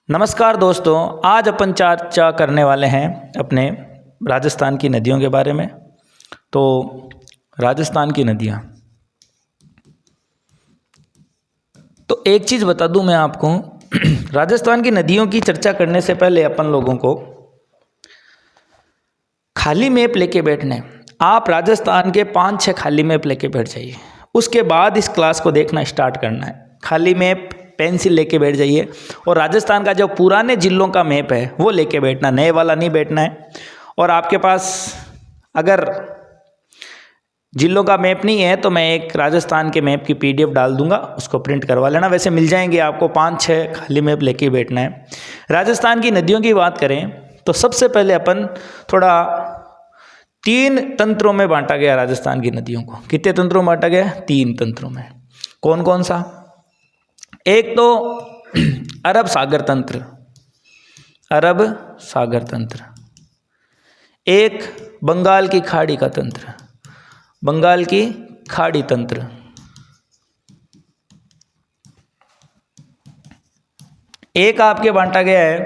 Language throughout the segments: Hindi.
नमस्कार दोस्तों, आज अपन चर्चा करने वाले हैं अपने राजस्थान की नदियों के बारे में। तो राजस्थान की नदियाँ, तो एक चीज़ बता दूं मैं आपको राजस्थान की नदियों की चर्चा करने से पहले अपन लोगों को खाली मैप लेके बैठना है। आप राजस्थान के 5-6 खाली मैप लेके बैठ जाइए, उसके बाद इस क्लास को देखना स्टार्ट करना है। खाली मैप पेंसिल लेके बैठ जाइए और राजस्थान का जो पुराने जिलों का मैप है वो लेके बैठना, नए वाला नहीं बैठना है। और आपके पास अगर जिलों का मैप नहीं है तो मैं एक राजस्थान के मैप की PDF डाल दूंगा, उसको प्रिंट करवा लेना। वैसे मिल जाएंगे आपको, 5-6 खाली मैप लेके बैठना है। राजस्थान की नदियों की बात करें तो सबसे पहले अपन थोड़ा 3 तंत्रों में बांटा गया राजस्थान की नदियों को। कितने तंत्रों में बांटा गया? 3 तंत्रों में। कौन कौन सा? एक तो अरब सागर तंत्र, अरब सागर तंत्र। एक बंगाल की खाड़ी का तंत्र, बंगाल की खाड़ी तंत्र। एक आपके बांटा गया है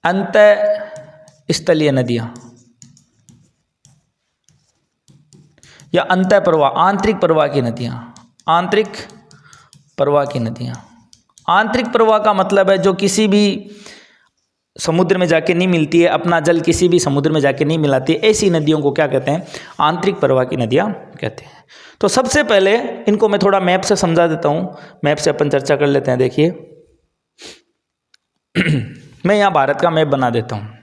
अंतः स्थलीय नदियां या अंतः प्रवाह, आंतरिक प्रवाह की नदियां। आंतरिक प्रवाह की नदियां, आंतरिक प्रवाह का मतलब है जो किसी भी समुद्र में जाके नहीं मिलती है, अपना जल किसी भी समुद्र में जाके नहीं मिलाती है, ऐसी नदियों को क्या कहते हैं? आंतरिक प्रवाह की नदियां कहते हैं। तो सबसे पहले इनको मैं थोड़ा मैप से समझा देता हूँ, मैप से अपन चर्चा कर लेते हैं। देखिए मैं यहाँ भारत का मैप बना देता हूँ।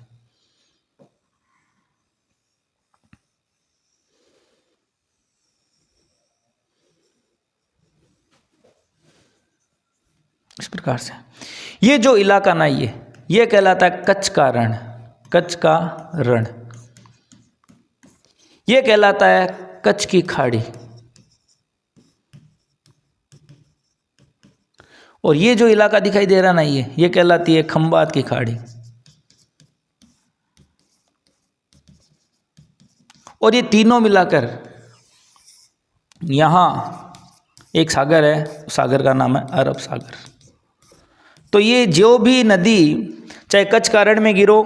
इस प्रकार से ये जो इलाका ना, ये कहलाता है कच्छ का रण, कच्छ का रण। ये कहलाता है कच्छ की खाड़ी। और ये जो इलाका दिखाई दे रहा ना, ये कहलाती है खंबात की खाड़ी। और ये तीनों मिलाकर यहाँ एक सागर है, सागर का नाम है अरब सागर। तो ये जो भी नदी, चाहे कच्छ का रण में गिरो,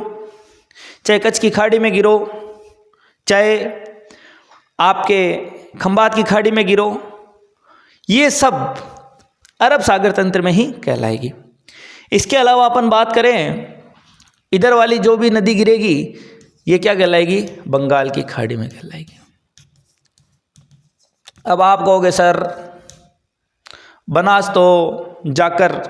चाहे कच्छ की खाड़ी में गिरो, चाहे आपके खंबात की खाड़ी में गिरो, ये सब अरब सागर तंत्र में ही कहलाएगी। इसके अलावा अपन बात करें, इधर वाली जो भी नदी गिरेगी ये क्या कहलाएगी? बंगाल की खाड़ी में कहलाएगी। अब आप कहोगे सर बनास तो जाकर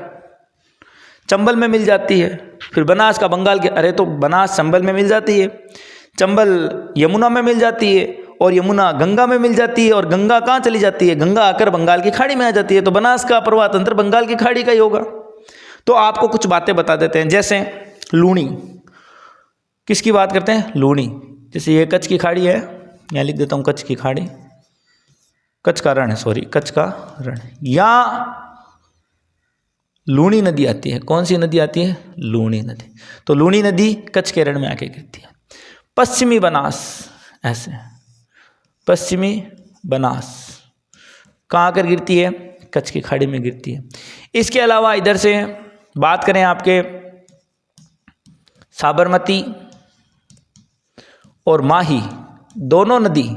चंबल में मिल जाती है, फिर बनास का बंगाल के, अरे तो बनास चंबल में मिल जाती है, चंबल यमुना में मिल जाती है, और यमुना गंगा में मिल जाती है, और गंगा कहाँ चली जाती है? गंगा आकर बंगाल की खाड़ी में आ जाती है। तो बनास का प्रवाह तंत्र बंगाल की खाड़ी का ही होगा। तो आपको कुछ बातें बता देते हैं, जैसे लूणी। किसकी बात करते हैं? लूणी। जैसे ये कच्छ की खाड़ी है, यहाँ लिख देता हूँ कच्छ की खाड़ी, कच्छ का रण है, सॉरी कच्छ का रण। यहाँ लूणी नदी आती है। कौन सी नदी आती है? लूणी नदी। तो लूणी नदी कच्छ के रण में आके गिरती है। पश्चिमी बनास, ऐसे पश्चिमी बनास कहाँ आकर गिरती है? कच्छ की खाड़ी में गिरती है। इसके अलावा इधर से बात करें आपके साबरमती और माही, दोनों नदी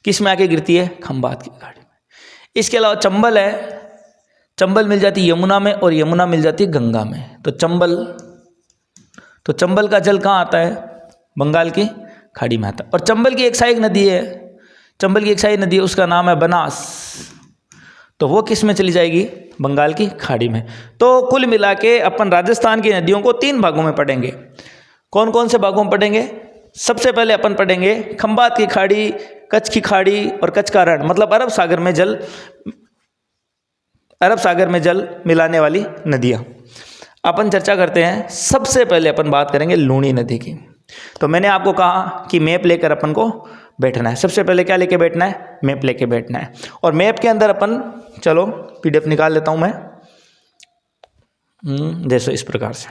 किस में आके गिरती है? खंबात की खाड़ी में। इसके अलावा चंबल है, चंबल मिल जाती है यमुना में, और यमुना मिल जाती है गंगा में। तो चंबल का जल कहाँ आता है? बंगाल की खाड़ी में आता है। और चंबल की एक सहायक नदी है, चंबल की एक सहायक नदी है, उसका नाम है बनास। तो वो किस में चली जाएगी? बंगाल की खाड़ी में। तो कुल मिला के अपन राजस्थान की नदियों को 3 भागों में पढ़ेंगे। कौन कौन से भागों में पढ़ेंगे? सबसे पहले अपन पढ़ेंगे खंबात की खाड़ी, कच्छ की खाड़ी और कच्छ का रण, मतलब अरब सागर में जल मिलाने वाली नदियाँ। अपन चर्चा करते हैं। सबसे पहले अपन बात करेंगे लूणी नदी की। तो मैंने आपको कहा कि मैप लेकर अपन को बैठना है। सबसे पहले क्या लेके बैठना है? मैप लेके बैठना है। और मैप के अंदर अपन, चलो PDF निकाल लेता हूँ मैं। जैसे इस प्रकार से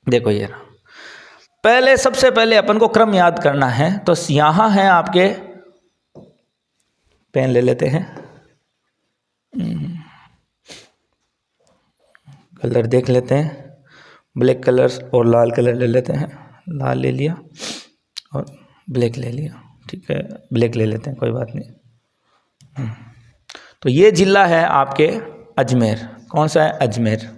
देखो, ये रहा। पहले सबसे पहले अपन को क्रम याद करना है। तो यहाँ है आपके, पेन ले लेते हैं, कलर देख लेते हैं, ब्लैक कलर और लाल कलर ले लेते हैं। लाल ले लिया और ब्लैक ले लिया, ठीक है, ब्लैक ले लेते हैं, कोई बात नहीं। तो ये ज़िला है आपके अजमेर। कौन सा है? अजमेर।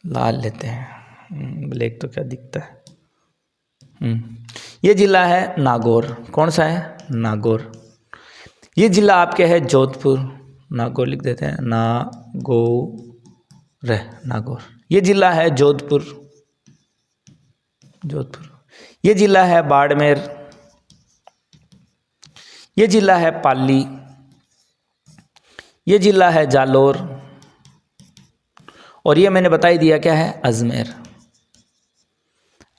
लाल लेते हैं, ब्लैक तो क्या दिखता है। ये ज़िला है नागौर। कौन सा है? नागौर। ये ज़िला आपके है जोधपुर। नागौर लिख देते हैं, नागौर। ये ज़िला है जोधपुर। ये ज़िला है बाड़मेर। ये ज़िला है पाली। ये ज़िला है जालोर। और ये मैंने बता ही दिया क्या है? अजमेर।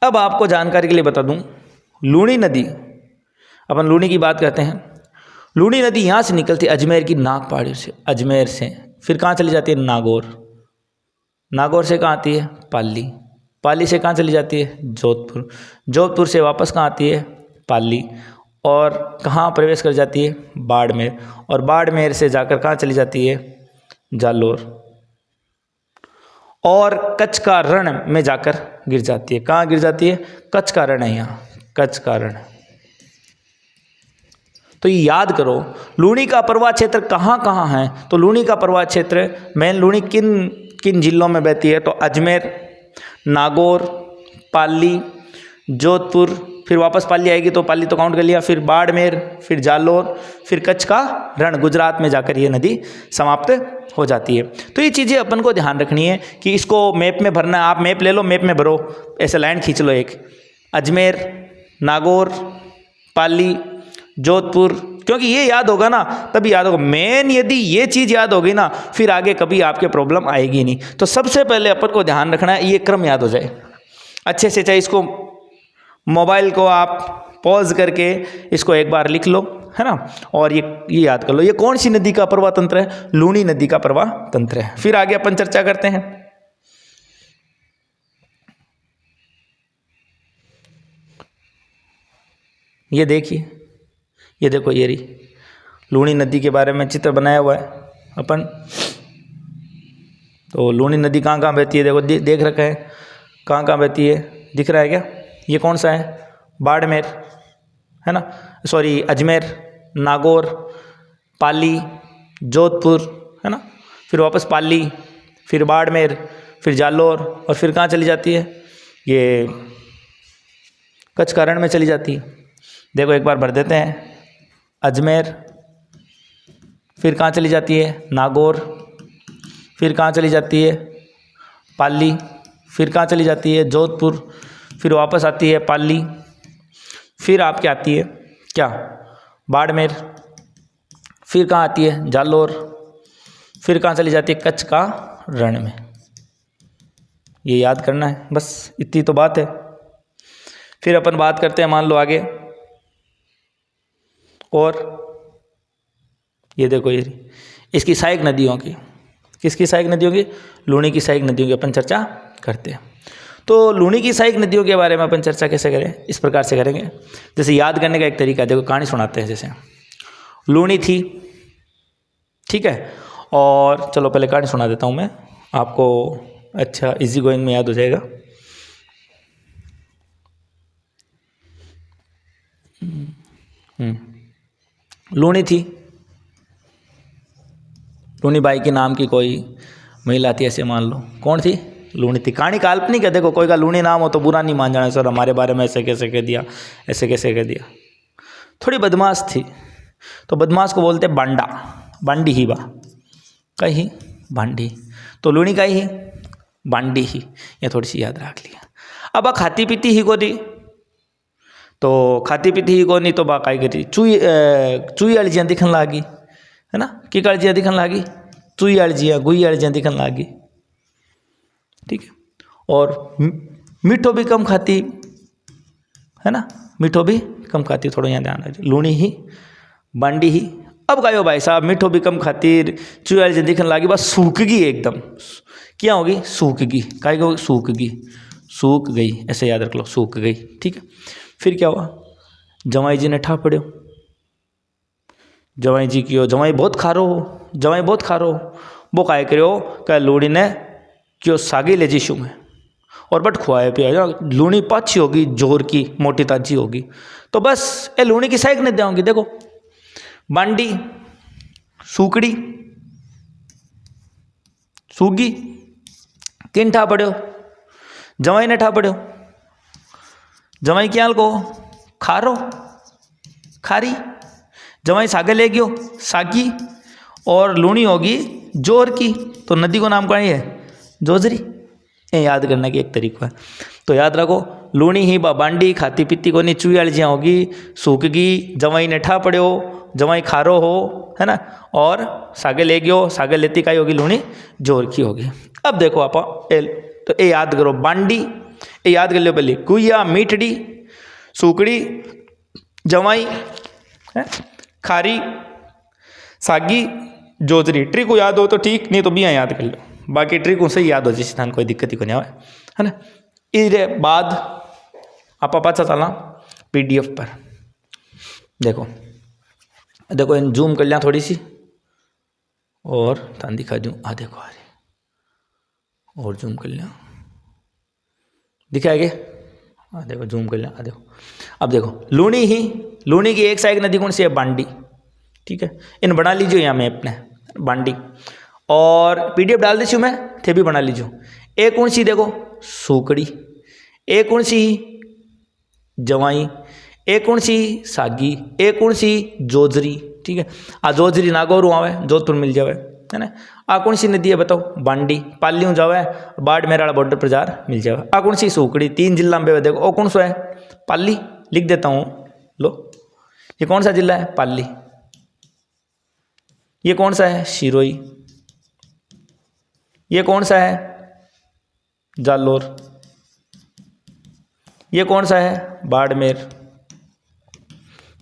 अब आपको जानकारी के लिए बता दूं, लूणी नदी, अपन लूणी की बात करते हैं। लूणी नदी यहाँ से निकलती है अजमेर की नाग पहाड़ी से, अजमेर से, फिर कहाँ चली जाती है? नागौर। नागौर से कहाँ आती है? पाली। पाली से कहाँ चली जाती है? जोधपुर। जोधपुर से वापस कहाँ आती है? पाली। और कहाँ प्रवेश कर जाती है? बाड़मेर। और बाड़मेर से जाकर कहाँ चली जाती है? जालोर। और कच्छ का रण में जाकर गिर जाती है। कहाँ गिर जाती है? कच्छ का रण है यहाँ, कच्छ का रण। तो ये याद करो, लूणी का प्रवाह क्षेत्र कहाँ कहाँ है? तो लूणी का प्रवाह क्षेत्र मेन लूणी किन किन जिलों में बहती है? तो अजमेर, नागौर, पाली, जोधपुर, फिर वापस पाली आएगी तो पाली तो काउंट कर लिया, फिर बाड़मेर, फिर जालोर, फिर कच्छ का रण, गुजरात में जाकर ये नदी समाप्त हो जाती है। तो ये चीज़ें अपन को ध्यान रखनी है कि इसको मैप में भरना है। आप मैप ले लो, मैप में भरो, ऐसे लाइन खींच लो एक, अजमेर, नागौर, पाली, जोधपुर, क्योंकि ये याद होगा ना तभी याद होगा। मेन यदि ये चीज़ याद होगी ना फिर आगे कभी आपके प्रॉब्लम आएगी नहीं। तो सबसे पहले अपन को ध्यान रखना है ये क्रम याद हो जाए अच्छे से। चाहे इसको मोबाइल को आप पॉज करके इसको एक बार लिख लो, है ना, और ये याद कर लो ये कौन सी नदी का प्रवाह तंत्र है? लूणी नदी का प्रवाह तंत्र है। फिर आगे अपन चर्चा करते हैं। ये देखिए, ये देखो, ये रही लूणी नदी के बारे में चित्र बनाया हुआ है अपन। तो लूणी नदी कहाँ कहाँ बहती है? देखो देख रखा है कहाँ कहाँ बहती है, दिख रहा है क्या? ये कौन सा है? बाड़मेर, है ना, सॉरी अजमेर, नागौर, पाली, जोधपुर, है ना, फिर वापस पाली, फिर बाड़मेर, फिर जालोर, और फिर कहाँ चली जाती है? ये कच्छ का रण में चली जाती है। देखो एक बार भर देते हैं, अजमेर, फिर कहाँ चली जाती है? नागौर, फिर कहाँ चली जाती है? पाली, फिर कहाँ चली जाती है? जोधपुर, फिर वापस आती है पाली, फिर आपके आती है क्या? बाड़मेर, फिर कहाँ आती है? जालोर, फिर कहाँ चली जाती है? कच्छ का रण में। ये याद करना है, बस इतनी तो बात है। फिर अपन बात करते हैं, मान लो आगे, और ये देखो ये इसकी सहायक नदियों की, किसकी सहायक नदियों की? लूणी की सहायक नदियों की अपन चर्चा करते हैं। तो लूणी की सहायक नदियों के बारे में अपन चर्चा कैसे करें? इस प्रकार से करेंगे, जैसे याद करने का एक तरीका है। देखो कहानी सुनाते हैं। जैसे लूणी थी, ठीक है, और चलो पहले कहानी सुना देता हूँ मैं आपको, अच्छा इजी गोइंग में याद हो जाएगा। लूणी थी, लूणी बाई के नाम की कोई महिला थी, ऐसे मान लो। कौन थी? लूणी थी। कहानी काल्पनिक है। देखो कोई का लूणी नाम हो तो बुरा नहीं मान जाना, सर हमारे बारे में ऐसे कैसे कह दिया, ऐसे कैसे कह दिया। थोड़ी बदमाश थी, तो बदमाश को बोलते बांडा, बांडी ही बा, कहीं बांडी। तो लूणी का ही बांडी ही, ये थोड़ी सी याद रख लिया। अब खाती पीती ही को थी, तो खाती पीती ही को नहीं तो बा काई करी चुई अड़जियाँ दिखन लागी, है ना, की अड़जियाँ दिखन लागी? चुई अड़जियाँ, गुई अड़जियाँ दिखन लागी, ठीक है। और मीठो भी कम खाती, है ना, मीठो भी कम खाती, थोड़ा यहाँ ध्यान रखिए। लूणी ही, बांडी ही। अब कहो भाई साहब मीठो भी कम खाती, चुई अड़जियाँ दिखन लागी, बस सूख गई एकदम। क्या होगी? सूख गई। काय को सूख गई, सूख गई, ऐसे याद रख लो, सूख गई, ठीक है। फिर क्या हुआ? जवाई जी ने ठा पड़ो, जवाई जी की जवाई बहुत खारो हो, जवाई बहुत खारो हो। वो काय करो क्या? लूड़ी ने क्यों सागी ले जीशू में और बट खुआए पिया लूणी पाछी होगी जोर की मोटी ताजी होगी। तो बस ये लूणी की साइक नहीं देंगी। देखो बांडी सूकड़ी सूगी किन ठा पड़ो जवाई ने ठा पड़ो जवाई क्या को खारो खारी जवाई सागे ले गयो सागी और लूणी होगी जोर की। तो नदी को नाम कौन है जोजरी। ये याद करने की एक तरीका है। तो याद रखो लूणी ही बांडी खाती पीती को नहीं चुयालियाँ होगी सूखगी जवाई ने ठा पड़ो जवाई खारो हो है ना और सागे ले गयो सागे लेती काई होगी लूणी जोर की होगी। अब देखो आप तो ये याद करो बांडी ये याद कर लो पहले कुया मीठड़ी सूकड़ी जवाई खारी सागी जोजरी। ट्रिक को याद हो तो ठीक नहीं तो भी याद कर लो बाकी ट्रिक उनसे याद हो जिस स्थान कोई दिक्कत ही को नहीं है ना। इसके बाद आप पाचा चलना PDF पर देखो देखो इन जूम कर लिया थोड़ी सी और तान दिखा दूँ आ देखो आ रही और जूम कर लिया दिखाएगे आ देखो जूम कर लिया आ देखो। अब देखो लूणी की एक साइड नदी कौन सी है बांडी। ठीक है इन बना लीजिए यहाँ में अपने बांडी और PDF डाल दीजिए मैं थे भी बना लीजिए। एक कौन सी देखो सूकड़ी एक कौन सी जवाई एक कौन सी सागी एक कौन सी जोजरी। ठीक है आ जोजरी नागौर आवे जोधपुर मिल जावे है ना। आ कौन सी नदी है बताओ बांडी पालियों जावे बाड़मेर वाला बॉर्डर पर जार मिल जावे। आ कौन सी सूकड़ी 3 जिला में देखो ओ कौन सा है पाली लिख देता हूँ लो ये कौन सा जिला है पाली। ये कौन सा है शिरोई ये कौन सा है जालोर ये कौन सा है बाड़मेर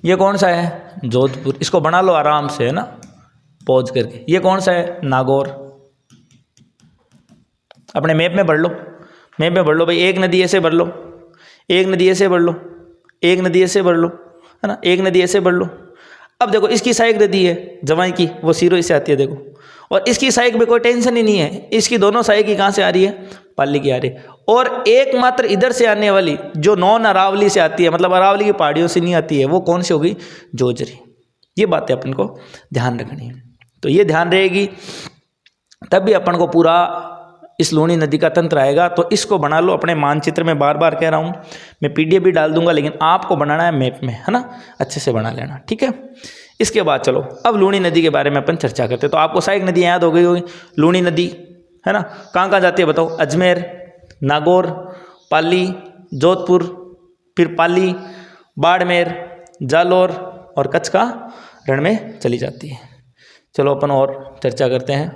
ये कौन सा है जोधपुर। इसको बना लो आराम से है ना पॉज करके। ये कौन सा है नागौर अपने मैप में भर लो मैप में भर लो भाई एक नदी ऐसे भर लो एक नदी ऐसे भर लो एक नदी ऐसे भर लो है ना एक नदी ऐसे भर लो। अब देखो इसकी साइक नदी है जवाई की वो सिरोही से आती है देखो और इसकी साइक में कोई टेंशन ही नहीं है। इसकी दोनों साइक की कहाँ से आ रही है पाली की आ रही है। और एकमात्र इधर से आने वाली जो नॉन अरावली से आती है मतलब अरावली की पहाड़ियों से नहीं आती है वो कौन सी होगी जोजरी। ये बातें अपन को ध्यान रखनी है। तो ये ध्यान रहेगी तब भी अपन को पूरा इस लूणी नदी का तंत्र आएगा। तो इसको बना लो अपने मानचित्र में बार बार कह रहा हूँ मैं PDF भी डाल दूंगा लेकिन आपको बनाना है मैप में है ना अच्छे से बना लेना। ठीक है इसके बाद चलो अब लूणी नदी के बारे में अपन चर्चा करते हैं। तो आपको साइक नदी याद हो गई होगी लूणी नदी है ना कहाँ कहाँ जाती है बताओ अजमेर नागौर पाली जोधपुर फिर पाली बाड़मेर जालोर और कच्छ का रण में चली जाती है। चलो अपन और चर्चा करते हैं।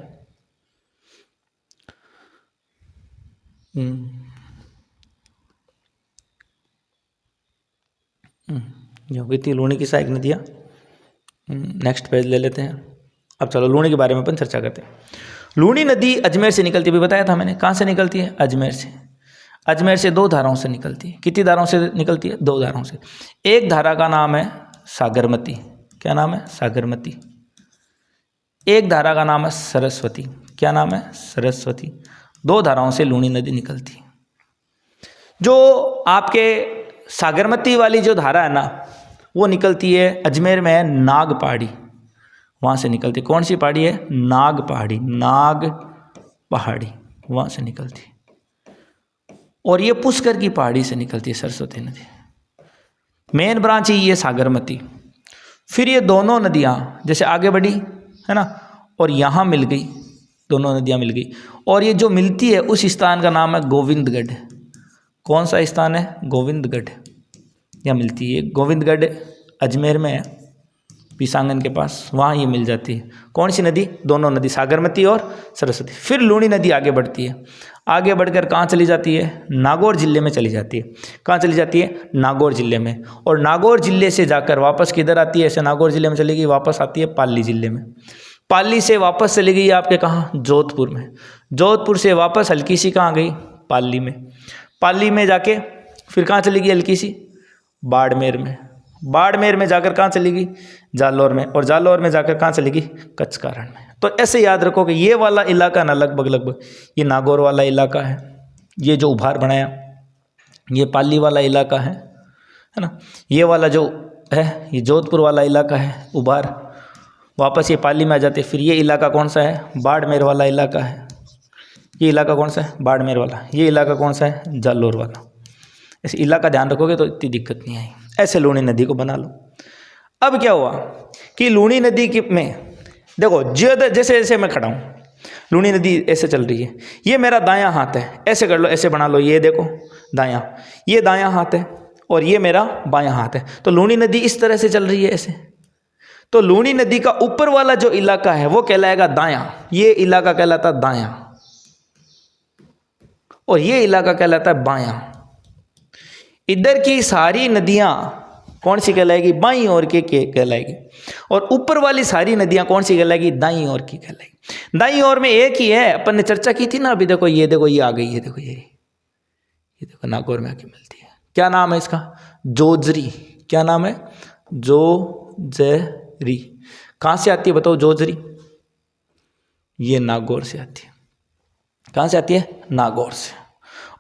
ये हो गई थी लूणी की साइक नदियाँ। नेक्स्ट पेज ले लेते हैं। अब चलो लूणी के बारे में अपन चर्चा करते हैं। लूणी नदी अजमेर से निकलती है भी बताया था मैंने कहाँ से निकलती है अजमेर से। अजमेर से 2 धाराओं से निकलती है। कितनी धाराओं से निकलती है 2 धाराओं से। एक धारा का नाम है सागरमती क्या नाम है सागरमती। एक धारा का नाम है सरस्वती क्या नाम है सरस्वती। 2 धाराओं से लूणी नदी निकलती है। जो आपके सागरमती वाली जो धारा है ना वो निकलती है अजमेर में है नाग पहाड़ी वहाँ से निकलती है। कौन सी पहाड़ी है नाग पहाड़ी वहाँ से निकलती है। और ये पुष्कर की पहाड़ी से निकलती है सरस्वती नदी। मेन ब्रांच ही ये सागरमती। फिर ये दोनों नदियाँ जैसे आगे बढ़ी है ना और यहाँ मिल गई दोनों नदियाँ मिल गई और ये जो मिलती है उस स्थान का नाम है गोविंदगढ़। कौन सा स्थान है गोविंदगढ़। यहाँ मिलती है गोविंदगढ़ अजमेर में है पीसांगन के पास वहाँ ये मिल जाती है। कौन सी नदी दोनों नदी सागरमती और सरस्वती। फिर लूणी नदी आगे बढ़ती है आगे बढ़कर कहाँ चली जाती है नागौर जिले में चली जाती है। कहाँ चली जाती है नागौर जिले में। और नागौर जिले से जाकर वापस किधर आती है ऐसे नागौर जिले में चली गई वापस आती है पाली जिले में। पाली से वापस चली गई आपके कहाँ जोधपुर में। जोधपुर से वापस हल्की सी कहाँ गई पाली में। पाली में जाके फिर कहाँ चली गई हल्की सी बाड़मेर में। बाड़मेर में जाकर कहाँ चली गई जालोर में। और जालोर में जाकर कहाँ चली गई कच्छ का रण में। तो ऐसे याद रखो कि ये वाला इलाका ना लगभग ये नागौर वाला इलाका है, ये जो उभार बनाया ये पाली वाला इलाका है ना, ये वाला जो है ये जोधपुर वाला इलाका है उभार, वापस ये पाली में आ जाते। फिर ये इलाका कौन सा है, बाड़मेर वाला इलाका है। ये इलाका कौन सा है, बाड़मेर वाला। ये इलाका कौन सा है, जालोर वाला। ऐसे इलाका ध्यान रखोगे तो इतनी दिक्कत नहीं आई। ऐसे लूणी नदी को बना लो। अब क्या हुआ कि लूणी नदी की में देखो जैसे जैसे मैं खड़ा हूँ, लूणी नदी ऐसे चल रही है, ये मेरा दायां हाथ है, ऐसे कर लो, ऐसे बना लो, ये देखो दायां, ये दायां हाथ है और ये मेरा बायां हाथ है। तो लूणी नदी इस तरह से चल रही है ऐसे। तो लूणी नदी का ऊपर वाला जो इलाका है वो कहलाएगा दायां, ये इलाका कहलाता है दायां, और ये इलाका कहलाता है बायां। इधर की सारी नदियां कौन सी कहलाएगी, बाईं ओर की कहलाएगी, और ऊपर वाली सारी नदियां कौन सी कहलाएगी, दाईं ओर की कहलाएगी। दाईं ओर में एक ही है, अपन ने चर्चा की थी ना अभी, देखो ये आ गई है, देखो ये देखो नागौर में आके मिलती है। क्या नाम है इसका, जोजरी। क्या नाम है, जोजरी। कहाँ से आती है बताओ जोजरी, ये नागौर से आती है। कहाँ से आती है, नागौर से।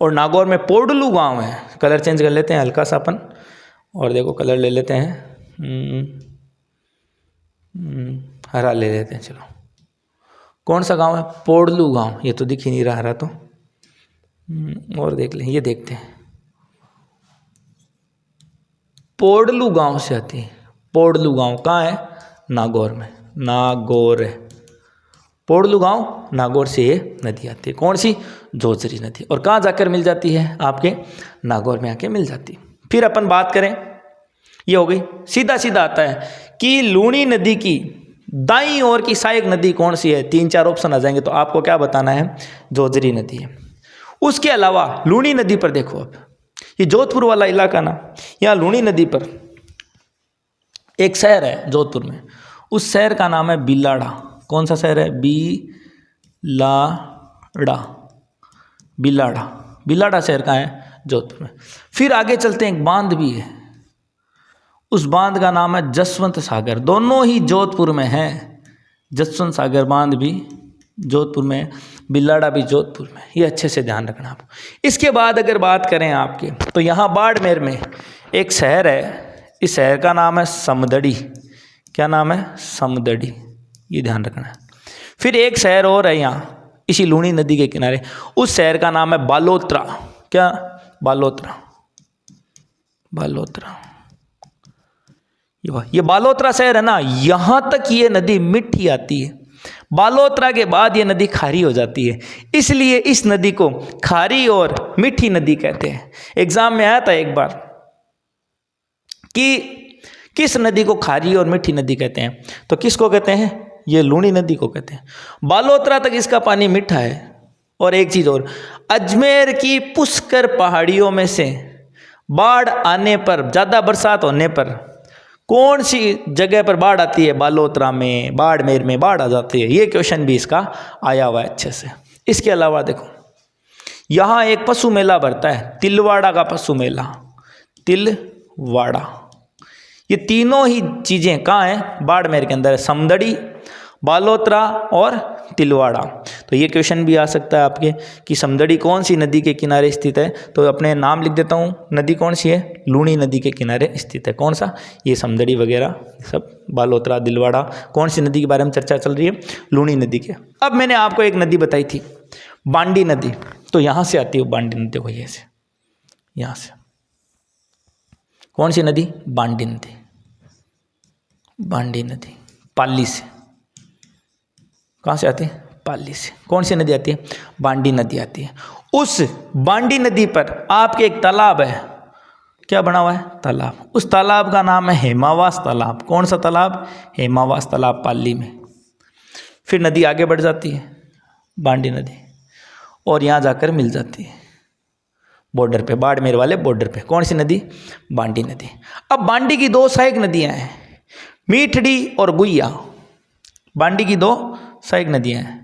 और नागौर में पोडलू गांव है। कलर चेंज कर लेते हैं हल्का सा अपन, और देखो कलर ले लेते हैं, हरा ले लेते हैं। चलो कौन सा गांव है, पोडलू गांव। ये तो दिख ही नहीं रहा हरा तो, और देख लें, ये देखते हैं, पोडलू गांव से आती है। पोडलू गांव कहाँ है, नागौर में, नागौर है। पोडलू गांव नागौर से ये नदी आती है, कौन सी, जोजरी नदी। और कहाँ जाकर मिल जाती है, आपके नागौर में आके मिल जाती है। फिर अपन बात करें, ये हो गई, सीधा सीधा आता है कि लूणी नदी की दाईं ओर की सहायक नदी कौन सी है। 3-4 ऑप्शन आ जाएंगे तो आपको क्या बताना है, जोजरी नदी है। उसके अलावा लूणी नदी पर देखो, अब ये जोधपुर वाला इलाका ना, यहाँ लूणी नदी पर एक शहर है जोधपुर में, उस शहर का नाम है बिलाड़ा। कौन सा शहर है, बिलाड़ा। बिलाड़ा शहर का है, जोधपुर में। फिर आगे चलते हैं, एक बांध भी है, उस बांध का नाम है जसवंत सागर। दोनों ही जोधपुर में है, जसवंत सागर बांध भी जोधपुर में, बिलाड़ा भी जोधपुर में। ये अच्छे से ध्यान रखना आप। इसके बाद अगर बात करें आपके, तो यहाँ बाड़मेर में एक शहर है, इस शहर का नाम है समदड़ी। क्या नाम है, समदड़ी। ये ध्यान रखना है। फिर एक शहर और है यहाँ इसी लूणी नदी के किनारे, उस शहर का नाम है बालोतरा। क्या, बालोतरा। ये बालोतरा शहर है ना, यहाँ तक ये नदी मीठी आती है, बालोतरा के बाद ये नदी खारी हो जाती है, इसलिए इस नदी को खारी और मीठी नदी कहते हैं। एग्जाम में आया था एक बार कि किस नदी को खारी और मीठी नदी कहते हैं, तो किसको कहते हैं, ये लूणी नदी को कहते हैं। बालोतरा तक इसका पानी मीठा है। और एक चीज और, अजमेर की पुष्कर पहाड़ियों में से बाढ़ आने पर, ज्यादा बरसात होने पर कौन सी जगह पर बाढ़ आती है, बालोतरा में, बाड़मेर में बाढ़ आ जाती है। ये क्वेश्चन भी इसका आया हुआ है अच्छे से। इसके अलावा देखो, यहाँ एक पशु मेला भरता है, तिलवाड़ा का पशु मेला, तिलवाड़ा। ये तीनों ही चीजें कहाँ हैं, बाड़मेर के अंदर है, समदड़ी, बालोतरा और तिलवाड़ा। तो ये क्वेश्चन भी आ सकता है आपके कि समदड़ी कौन सी नदी के किनारे स्थित है, तो अपने नाम लिख देता हूँ, नदी कौन सी है, लूणी नदी के किनारे स्थित है। कौन सा, ये समदड़ी वगैरह सब, बालोतरा, दिलवाड़ा, कौन सी नदी के बारे में चर्चा चल रही है, लूणी नदी के। अब मैंने आपको एक नदी बताई थी, बांडी नदी, तो यहाँ से आती है बांडी नदी को, से यहाँ से। कौन सी नदी, बांडी नदी, बांडी नदी पाली से। कहाँ से आती है, पाली से। कौन सी नदी आती है, बांडी नदी आती है। उस बांडी नदी पर आपके एक तालाब है, क्या बना हुआ है, तालाब। उस तालाब का नाम है हेमावास तालाब। कौन सा तालाब, हेमावास तालाब, पाली में। फिर नदी आगे बढ़ जाती है, बांडी नदी, और यहाँ जाकर मिल जाती है बॉर्डर पे, बाड़मेर वाले बॉर्डर पे। कौन सी नदी, बांडी नदी। अब बांडी की 2 सहायक नदियाँ हैं, मीठड़ी और गुइया। बांडी की 2 सहायक नदियाँ हैं,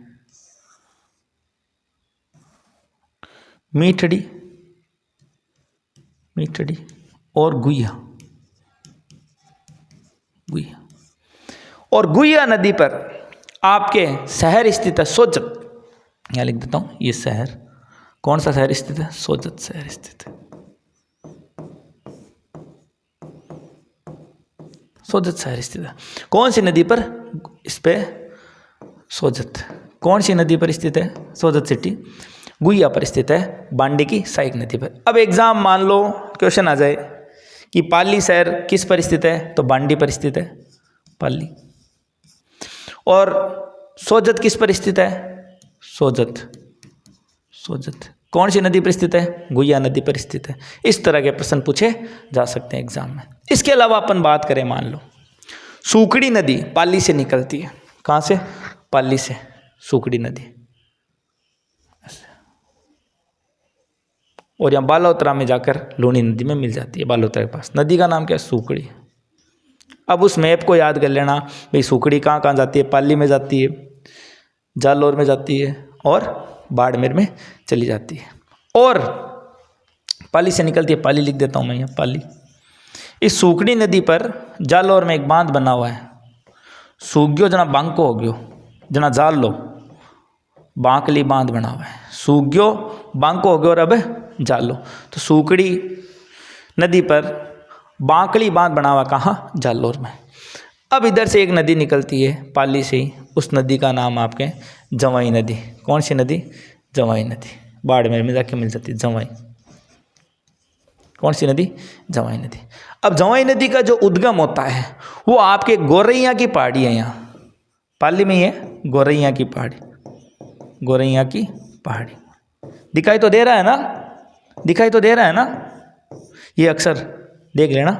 मीठड़ी और गुइया। और गुइया नदी पर आपके शहर स्थित है सोजत, यहाँ लिख देता हूँ, ये शहर, कौन सा शहर स्थित है? सोजत शहर स्थित है। सोजत शहर स्थित है। कौन सी नदी पर? इस पे सोजत। कौन सी नदी पर स्थित है सोजत सिटी? गुइया पर स्थित है, बांडी की सहायक नदी पर। अब एग्जाम मान लो क्वेश्चन आ जाए कि पाली शहर किस पर स्थित है, तो बांडी पर स्थित है, पाली। और सोजत किस पर स्थित है? सोजत। सोजत कौन सी नदी पर स्थित है? गुइया नदी पर स्थित है। इस तरह के प्रश्न पूछे जा सकते हैं एग्जाम में। इसके अलावा अपन बात करें, मान लो सूखड़ी नदी पाली से निकलती है। कहाँ से? पाली से सूखड़ी नदी। और यहाँ बालोतरा में जाकर लूनी नदी में मिल जाती है, बालोतरा के पास। नदी का नाम क्या है? सूखड़ी। अब उस मैप को याद कर लेना भाई, सूखड़ी कहाँ कहाँ जाती है? पाली में जाती है, जालौर में जाती है और बाड़मेर में चली जाती है। और पाली से निकलती है, पाली लिख देता हूँ मैं यहाँ, पाली। इस सूखड़ी नदी पर जालौर में एक बांध बना हुआ है, सूग्यो जना बांको हो गयो जना जाल लो, बांकली बांध बना हुआ है। सूग्यो बांको हो गयो और अब जाल लो। तो सूखड़ी नदी पर बांकली बांध बना हुआ, कहाँ? जालौर में। अब इधर से एक नदी निकलती है पाली से ही, उस नदी का नाम आपके जवाई नदी। कौन सी नदी? जवाई नदी। बाड़मेर में जाके मिल जाती है जवाई। कौन सी नदी? जवाई नदी। अब जवाई नदी का जो उद्गम होता है वो आपके गोरैया की पहाड़ी है। यहाँ पाली में ही है गोरैया की पहाड़ी। गोरैया की पहाड़ी दिखाई तो दे रहा है ना? दिखाई तो दे रहा है ना? ये अक्सर देख लेना,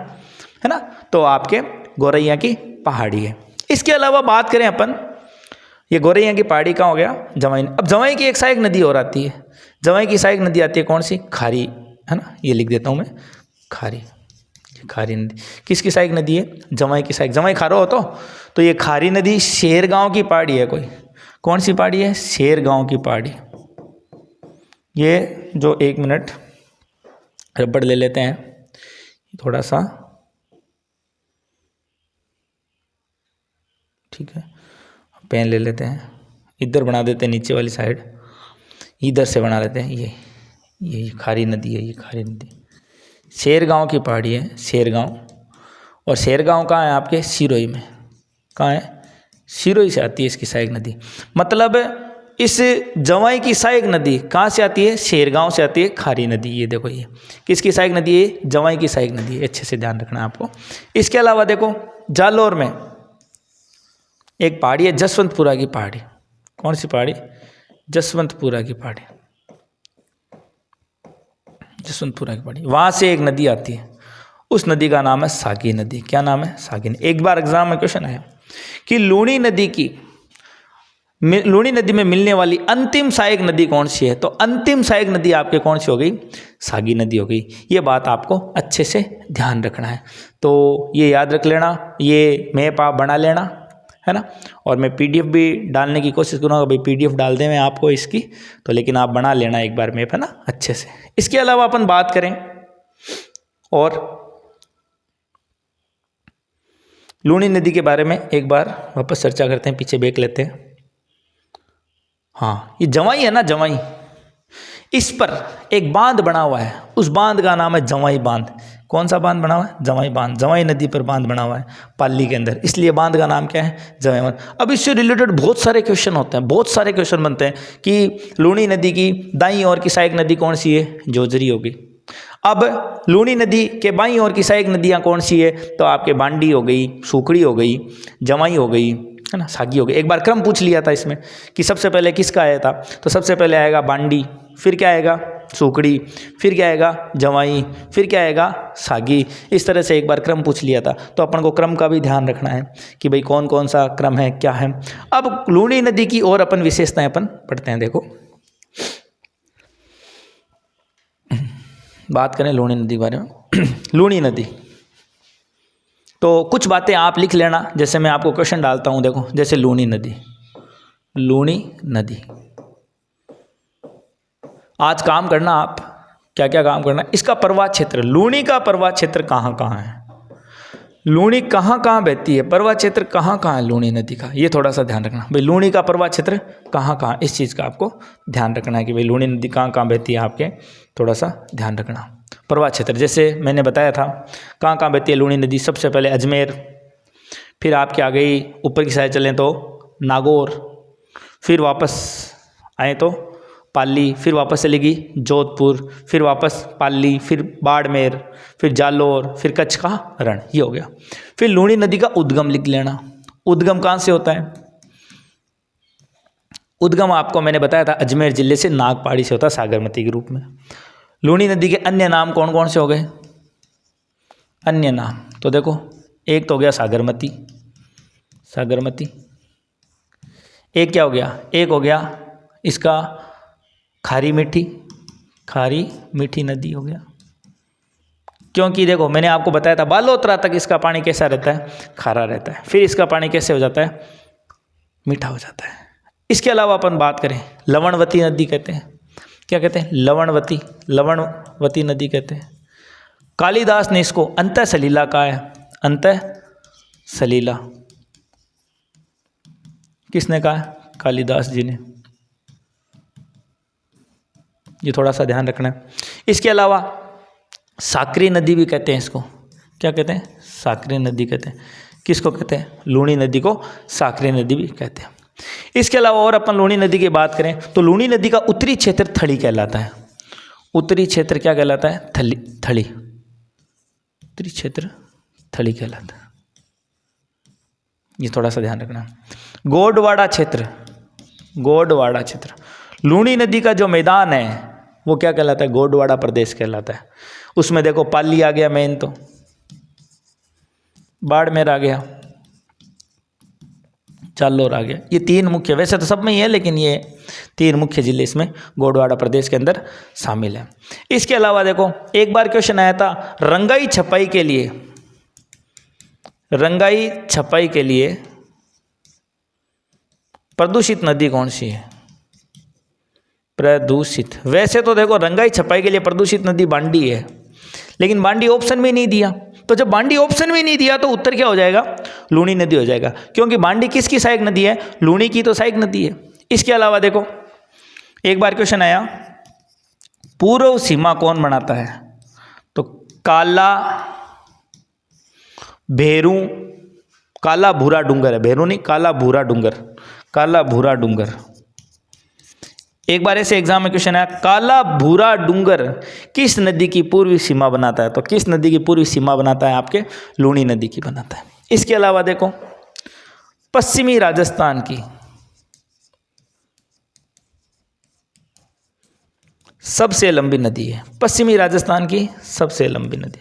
है ना? तो आपके गोरैया की पहाड़ी है। इसके अलावा बात करें अपन, ये गोरैया की पहाड़ी कहाँ हो गया? जवाई। अब जवाई की एक सहायक नदी और आती है। जवाई की सहायक नदी आती है कौन सी? खारी, है ना? ये लिख देता हूँ मैं, खारी। खारी नदी किसकी सहायक नदी है? जवाई की सहायक। जवाई खारो हो तो ये खारी नदी शेरगांव की पहाड़ी है। कोई कौन सी पहाड़ी है? शेरगांव की पहाड़ी। ये जो 1 मिनट रबड़ ले लेते हैं, थोड़ा सा, ठीक है, पेन ले लेते हैं, इधर बना देते हैं, नीचे वाली साइड इधर से बना लेते हैं। ये खारी नदी है, ये खारी नदी शेरगांव की पहाड़ी है, शेरगांव। और शेरगांव कहाँ है? आपके सिरोही में। कहाँ है? सिरोही से आती है इसकी सहायक नदी। मतलब इस जवाई की सहायक नदी कहाँ से आती है? शेरगांव से आती है खारी नदी। ये देखो, ये किसकी सहायक नदी है? जवाई की सहायक नदी है। अच्छे से ध्यान रखना है आपको। इसके अलावा देखो, जालौर में एक पहाड़ी है, जसवंतपुरा की पहाड़ी। कौन सी पहाड़ी? जसवंतपुरा की पहाड़ी। जसवंतपुरा की पहाड़ी, वहाँ से एक नदी आती है, उस नदी का नाम है सागी नदी। क्या नाम है? सागी नदी। एक बार एग्जाम में क्वेश्चन आया कि लूनी नदी में मिलने वाली अंतिम सहायक नदी कौन सी है? तो अंतिम सहायक नदी आपके कौन सी हो गई? सागी नदी हो गई। ये बात आपको अच्छे से ध्यान रखना है। तो ये याद रख लेना, ये मैप आप बना लेना, है ना? और मैं PDF भी डालने की कोशिश करूँगा। भाई PDF डाल दें मैं आपको इसकी, तो लेकिन आप बना लेना एक बार मैप, है ना, अच्छे से। इसके अलावा अपन बात करें और लूनी नदी के बारे में एक बार वापस चर्चा करते हैं, पीछे बैक लेते हैं। हाँ, ये जवाई है ना, जवाई, इस पर एक बांध बना हुआ है, उस बांध का नाम है जवाई बांध। कौन सा बांध बना हुआ है? जवाई बांध। जवाई नदी पर बांध बना हुआ है पाली के अंदर, इसलिए बांध का नाम क्या है? जवाई बांध। अब इससे रिलेटेड बहुत सारे क्वेश्चन होते हैं, बहुत सारे क्वेश्चन बनते हैं कि लूनी नदी की दाईं ओर की सहायक नदी कौन सी है? जोजरी होगी। अब लूनी नदी के बाईं ओर की सहायक नदियाँ कौन सी है? तो आपके बांडी हो गई, सूखड़ी हो गई, जवाई हो गई, है ना, सागी हो गई। एक बार क्रम पूछ लिया था इसमें कि सबसे पहले किसका आया था, तो सबसे पहले आएगा बांडी, फिर क्या आएगा? सूखड़ी, फिर क्या आएगा? जवाई, फिर क्या आएगा? सागी। इस तरह से एक बार क्रम पूछ लिया था। तो अपन को क्रम का भी ध्यान रखना है कि भाई कौन कौन सा क्रम है, क्या है। अब लूनी नदी की और अपन विशेषताएं अपन पढ़ते हैं। देखो, बात करें लूनी नदी के बारे में। लूनी नदी, तो कुछ बातें आप लिख लेना, जैसे मैं आपको क्वेश्चन डालता हूं। देखो, जैसे लूनी नदी, लूनी नदी, आज काम करना आप, क्या क्या काम करना, इसका प्रवाह क्षेत्र, लूनी का प्रवाह क्षेत्र कहाँ कहाँ है? लूणी कहाँ कहाँ बहती है, प्रवाह क्षेत्र कहाँ कहाँ है लूणी नदी का, ये थोड़ा सा ध्यान रखना भाई। लूणी का प्रवाह क्षेत्र कहाँ कहाँ, इस चीज़ का आपको ध्यान रखना है कि भाई लूणी नदी कहाँ कहाँ बहती है, आपके थोड़ा सा ध्यान रखना। प्रवाह क्षेत्र जैसे मैंने बताया था कहाँ कहाँ बहती है लूणी नदी, सबसे पहले अजमेर, फिर आपके आ गई ऊपर की साइड चलें तो नागौर, फिर वापस आए तो पाली, फिर वापस चलेगी जोधपुर, फिर वापस पाली, फिर बाड़मेर, फिर जालोर, फिर कच्छ का रण, ये हो गया। फिर लूणी नदी का उद्गम लिख लेना। उद्गम कहाँ से होता है, उद्गम आपको मैंने बताया था अजमेर जिले से नागपाड़ी से होता है सागरमती के रूप में। लूणी नदी के अन्य नाम कौन कौन से हो गए, अन्य नाम तो देखो, एक तो हो गया सागरमती, सागरमती, एक क्या हो गया, एक हो गया इसका खारी मीठी, खारी मीठी नदी हो गया। क्योंकि देखो मैंने आपको बताया था बालोतरा तक इसका पानी कैसा रहता है, खारा रहता है, फिर इसका पानी कैसे हो जाता है, मीठा हो जाता है। इसके अलावा अपन बात करें लवणवती नदी कहते हैं, क्या कहते हैं, लवणवती, लवणवती नदी कहते हैं। कालिदास ने इसको अंतः सलीला कहा है, अंतः सलीला किसने कहा है, कालिदास जी ने, ये थोड़ा सा ध्यान रखना है। इसके अलावा साकरी नदी भी कहते हैं इसको, क्या कहते हैं, साकरी नदी कहते हैं। किसको कहते हैं, लूणी नदी को साकरी नदी भी कहते हैं। इसके अलावा और अपन लूणी नदी की बात करें तो लूणी नदी का उत्तरी क्षेत्र थली कहलाता है। उत्तरी क्षेत्र क्या कहलाता है, थली, थली, उत्तरी क्षेत्र थली कहलाता है, ये थोड़ा सा ध्यान रखना। गोडवाड़ा क्षेत्र, गोडवाड़ा क्षेत्र, लूणी नदी का जो मैदान है वो क्या कहलाता है, गोडवाड़ा प्रदेश कहलाता है। उसमें देखो पाली आ गया मेन, तो बाड़मेर आ गया, जालोर आ गया, ये तीन मुख्य, वैसे तो सब में ही है लेकिन ये तीन मुख्य जिले इसमें गोडवाड़ा प्रदेश के अंदर शामिल है। इसके अलावा देखो एक बार क्वेश्चन आया था रंगाई छपाई के लिए, रंगाई छपाई के लिए प्रदूषित नदी कौन सी है, प्रदूषित, वैसे तो देखो रंगाई छपाई के लिए प्रदूषित नदी बांडी है, लेकिन बांडी ऑप्शन में नहीं दिया, तो जब बांडी ऑप्शन में नहीं दिया तो उत्तर क्या हो जाएगा, लूणी नदी हो जाएगा, क्योंकि बांडी किसकी सहायक नदी है, लूणी की तो सहायक नदी है। इसके अलावा देखो एक बार क्वेश्चन आया पूर्व सीमा कौन बनाता है, तो काला भेरू, काला भूरा डूंगर है, भेरू नहीं, काला भूरा डूंगर, काला भूरा डूंगर। एक बार ऐसे एग्जाम में क्वेश्चन आया काला भूरा डूंगर किस नदी की पूर्वी सीमा बनाता है, तो किस नदी की पूर्वी सीमा बनाता है, आपके लूणी नदी की बनाता है। इसके अलावा देखो पश्चिमी राजस्थान की सबसे लंबी नदी है, पश्चिमी राजस्थान की सबसे लंबी नदी,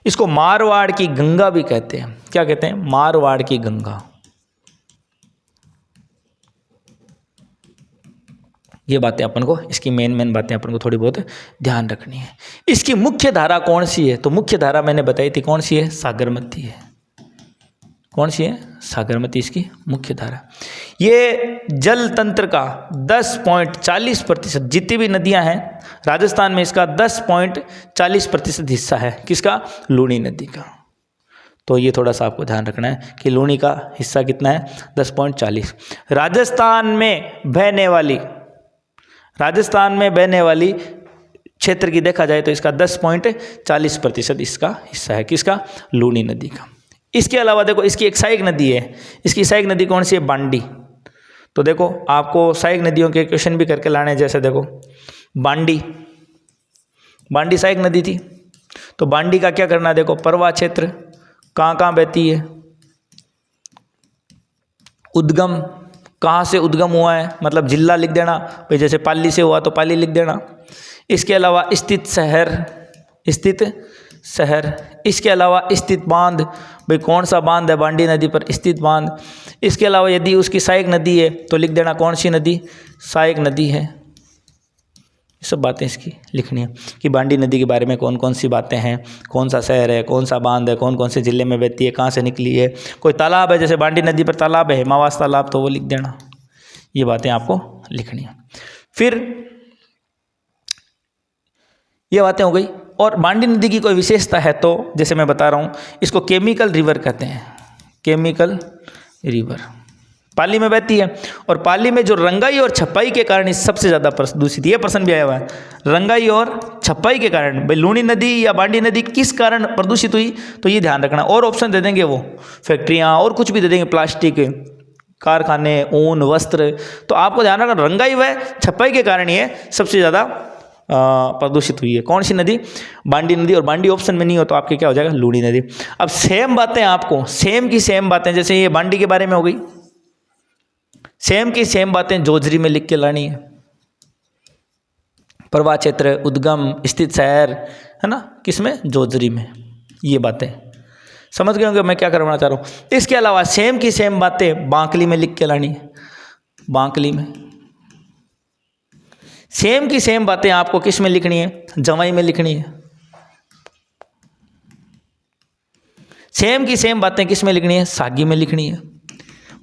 इसको मारवाड़ की गंगा भी कहते हैं। क्या कहते हैं, मारवाड़ की गंगा। ये बातें अपन को, इसकी मेन बातें अपन को थोड़ी बहुत ध्यान रखनी है। इसकी मुख्य धारा कौन सी है, तो मुख्य धारा मैंने बताई थी कौन सी है, सागरमती है। कौन सी है, सागरमती इसकी मुख्य धारा। ये जल तंत्र का 10.40% जितनी भी नदियां हैं राजस्थान में, इसका 10.40% हिस्सा है, किसका, लूणी नदी का। तो ये थोड़ा सा आपको ध्यान रखना है कि लूणी का हिस्सा कितना है, 10.40। राजस्थान में बहने वाली क्षेत्र की देखा जाए तो इसका 10.40% इसका हिस्सा है, किसका, लूणी नदी का। इसके अलावा देखो इसकी एक सहायक नदी है, इसकी सहायक नदी कौन सी है, बांडी। तो देखो आपको सहायक नदियों के क्वेश्चन भी करके लाने, जैसे देखो बांडी सहायक नदी थी, तो बांडी का क्या करना है, देखो प्रवाह क्षेत्र कहाँ कहाँ बहती है, उद्गम कहाँ से उद्गम हुआ है, मतलब जिला लिख देना भाई, जैसे पाली से हुआ तो पाली लिख देना। इसके अलावा स्थित शहर, इसके अलावा स्थित बांध, भाई कौन सा बांध है बांडी नदी पर, स्थित बांध। इसके अलावा यदि उसकी सहायक नदी है तो लिख देना कौन सी नदी, सहायक नदी है। ये सब बातें इसकी लिखनी है कि बांडी नदी के बारे में कौन कौन सी बातें हैं, कौन सा शहर है, कौन सा बांध है, कौन कौन से जिले में बहती है, कहाँ से निकली है। कोई तालाब है, जैसे बांडी नदी पर तालाब है हिमावास तालाब, तो वो लिख देना। ये बातें आपको लिखनी है। फिर ये बातें हो गई और बांडी नदी की कोई विशेषता है तो जैसे मैं बता रहा हूँ, इसको केमिकल रिवर कहते हैं, केमिकल रिवर। पाली में बहती है और पाली में जो रंगाई और छपाई के कारण इस सबसे ज़्यादा प्रदूषित, ये प्रश्न भी आया हुआ है, रंगाई और छपाई के कारण भाई लूनी नदी या बांडी नदी किस कारण प्रदूषित हुई, तो ये ध्यान रखना। और ऑप्शन दे देंगे वो फैक्ट्रियाँ और कुछ भी दे देंगे, प्लास्टिक, कारखाने, ऊन, वस्त्र, तो आपको ध्यान रखना रंगाई व छपाई के कारण ये सबसे ज़्यादा प्रदूषित हुई है। कौन सी नदी? बांडी नदी। और बांडी ऑप्शन में नहीं हो तो आपके क्या हो जाएगा? लूनी नदी। अब सेम बातें आपको, सेम की सेम बातें, जैसे ये बांडी के बारे में हो गई, सेम की सेम बातें जोजरी में लिख के लानी है। प्रवाह क्षेत्र, उद्गम, स्थित शहर, है ना, किसमें? जोजरी में। ये बातें समझ गए होंगे मैं क्या करवाना चाह रहा हूँ। इसके अलावा सेम की सेम बातें बांकली में लिख के लानी है, बांकली में। सेम की सेम बातें आपको किस में लिखनी है? जवाई में लिखनी है। सेम की सेम बातें किस में लिखनी है? सागी में लिखनी है।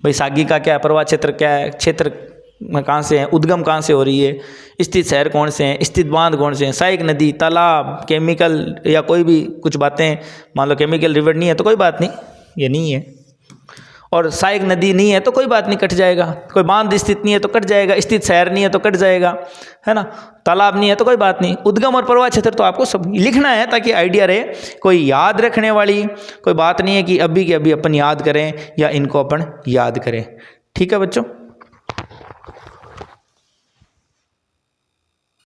भाई सागी का क्या है? प्रवाह क्षेत्र क्या है? क्षेत्र में कहाँ से है? उद्गम कहाँ से हो रही है? स्थित शहर कौन से हैं? स्थित बांध कौन से हैं? सहायक नदी, तालाब, केमिकल या कोई भी कुछ बातें, मान लो केमिकल रिवर नहीं है तो कोई बात नहीं, ये नहीं है। और सहायक नदी नहीं है तो कोई बात नहीं, कट जाएगा। कोई बांध स्थित नहीं है तो कट जाएगा। स्थित शहर नहीं है तो कट जाएगा, है ना। तालाब नहीं है तो कोई बात नहीं। उद्गम और प्रवाह क्षेत्र तो आपको सब लिखना है ताकि आइडिया रहे। कोई याद रखने वाली कोई बात नहीं है कि अभी के अभी अपन याद करें या इनको अपन याद करें। ठीक है बच्चों।